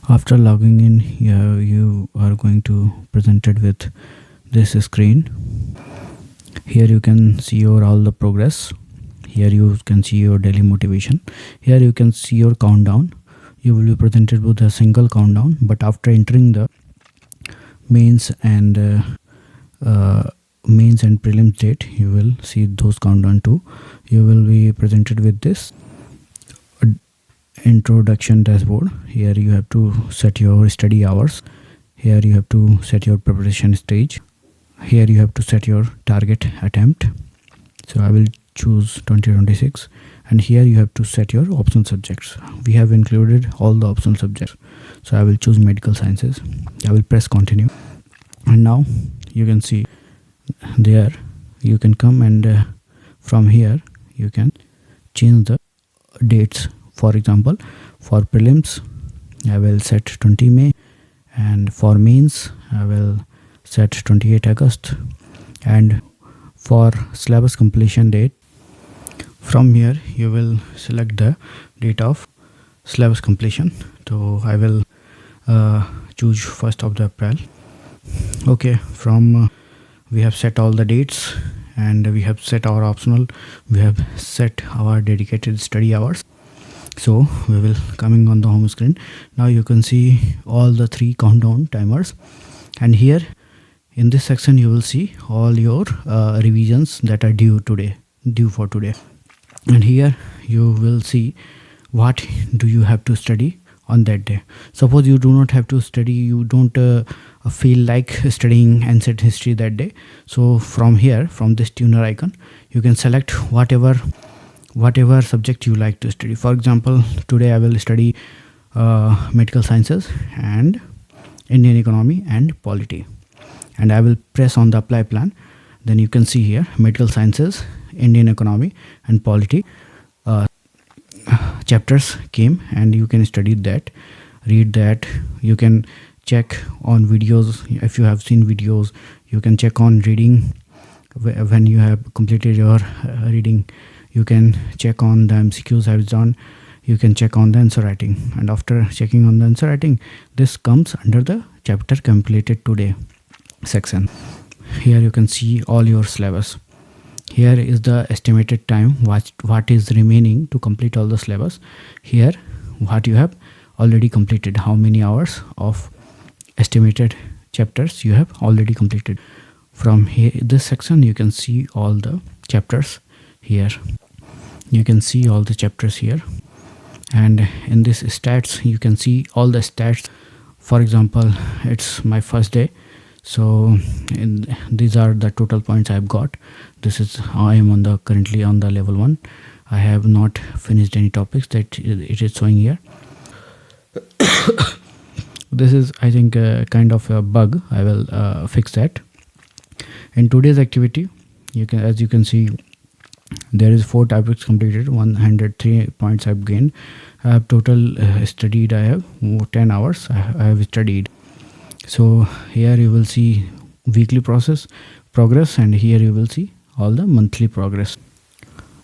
After logging in, you are going to presented with this screen. Here you can see your all the progress. Here you can see your daily motivation. Here you can see your countdown. You will be presented with a single countdown, but after entering the mains and prelims date, you will see those countdown too. You will be presented with this introduction dashboard. Here you have to set your study hours. Here you have to set your preparation stage. Here you have to set your target attempt. So I will choose 2026, and here you have to set your optional subjects. We have included all the optional subjects, so I will choose medical sciences. I will press continue, and now you can see there you can come and from here you can change the dates. For example, for prelims I will set 20 May, and for mains I will set 28 August, and for syllabus completion date, from here you will select the date of syllabus completion. So I will choose 1st of April. Okay, from we have set all the dates, and we have set our optional, we have set our dedicated study hours. So we will coming on the home screen. Now you can see all the 3 countdown timers, and here in this section you will see all your revisions that are due for today, and here you will see what do you have to study on that day. Suppose you do not have to study, you don't feel like studying ancient history that day, so from here, from this tuner icon, you can select whatever subject you like to study. For example, today I will study medical sciences and Indian economy and polity, and I will press on the apply plan. Then you can see here medical sciences, Indian economy and polity chapters came, and you can study that, read that. You can check on videos. If you have seen videos, you can check on reading. When you have completed your reading, you can check on the MCQs have done. You can check on the answer writing, and after checking on the answer writing, this comes under the chapter completed today section. Here you can see all your syllabus. Here is the estimated time, what is remaining to complete all the syllabus. Here what you have already completed, how many hours of estimated chapters you have already completed. From here, this section, you can see all the chapters here. You can see all the chapters here, and in this stats you can see all the stats. For example, it's my first day, so these are the total points I've got. This is I am currently on the level 1. I have not finished any topics that it is showing here. This is, I think, kind of a bug. I will fix that. In today's activity, as you can see, there is 4 topics completed, 103 points I've gained. I have total studied, I have 10 hours I have studied. So here you will see weekly progress, and here you will see all the monthly progress.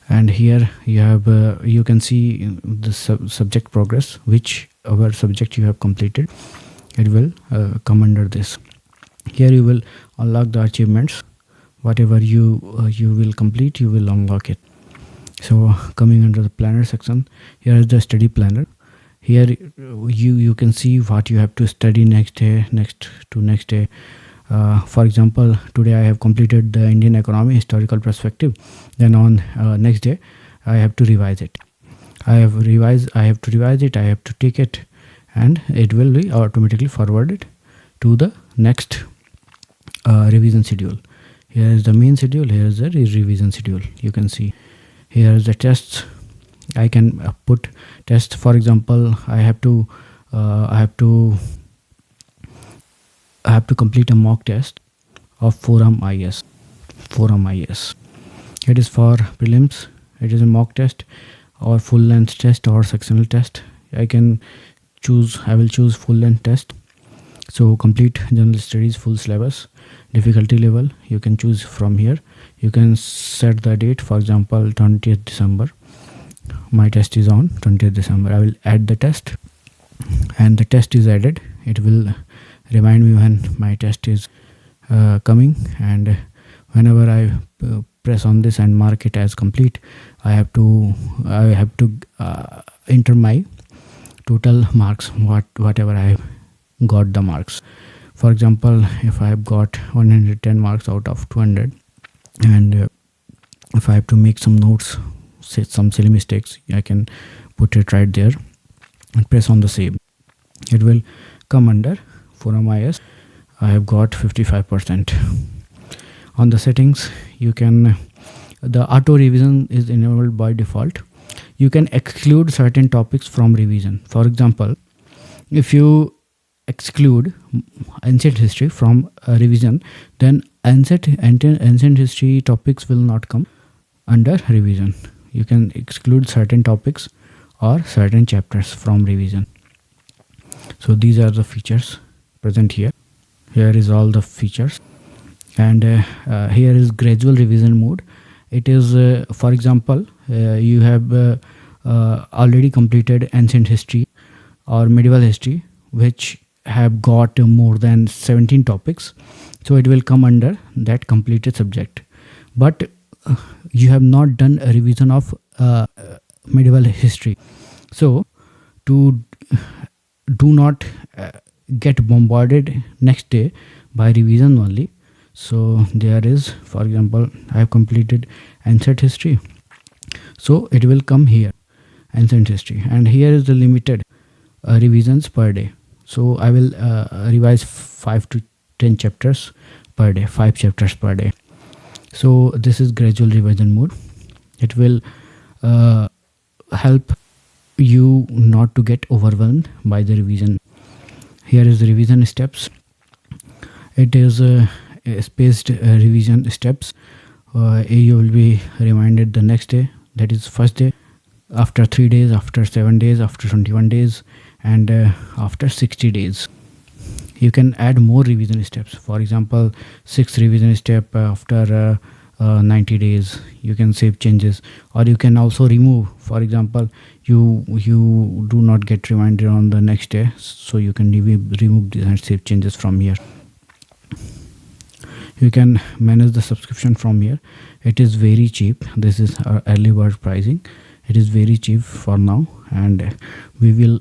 And here you have you can see the subject progress, which our subject you have completed. It will come under this. Here you will unlock the achievements. Whatever you will complete, you will unlock it. So coming under the planner section, here is the study planner. Here you can see what you have to study next day. For example, today I have completed the Indian economy historical perspective. Then on next day I have to revise it. I have to revise it, I have to take it, and it will be automatically forwarded to the next revision schedule. Here is the main schedule, here is the revision schedule. You can see here is the tests. I can put tests. For example, I have to complete a mock test of Forum IS. It is for prelims. It is a mock test or full length test or sectional test. I will choose full length test. So complete general studies full syllabus, difficulty level you can choose from here. You can set the date, for example 20th December. My test is on 20th December. I will add the test. and the test is added. It will remind me when my test is coming, and whenever I press on this and mark it as complete, I have to enter my total marks, whatever I got the marks. For example, if I have got 110 marks out of 200, and if I have to make some notes, say some silly mistakes, I can put it right there and press on the save. It will come under Forum IS. I have got 55%. On the settings, you can, the auto revision is enabled by default. You can exclude certain topics from revision. For example, if you exclude ancient history from revision, then ancient history topics will not come under revision. You can exclude certain topics or certain chapters from revision. So these are the features present here. Here is all the features, and here is gradual revision mode. It is for example, you have already completed ancient history or medieval history, which have got more than 17 topics, so it will come under that completed subject. But you have not done a revision of medieval history, so to do not get bombarded next day by revision only, so there is, for example, I have completed ancient history, so it will come here, ancient history, and here is the limited revisions per day. So I will revise 5 to 10 chapters per day, 5 chapters per day. So this is gradual revision mode. It will help you not to get overwhelmed by the revision. Here is the revision steps. It is spaced revision steps. You will be reminded the next day, that is first day, after 3 days, after 7 days, after 21 days, and after 60 days. You can add more revision steps. For example, 6th revision step after 90 days. You can save changes, or you can also remove. For example, you do not get reminded on the next day, so you can remove these and save changes from here. You can manage the subscription from here. It is very cheap. This is our early bird pricing. It is very cheap for now, and we will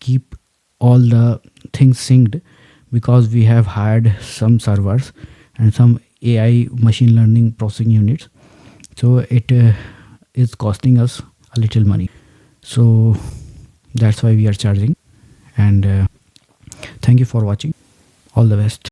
keep all the things synced, because we have hired some servers and some AI machine learning processing units, so it is costing us a little money, so that's why we are charging. And thank you for watching. All the best.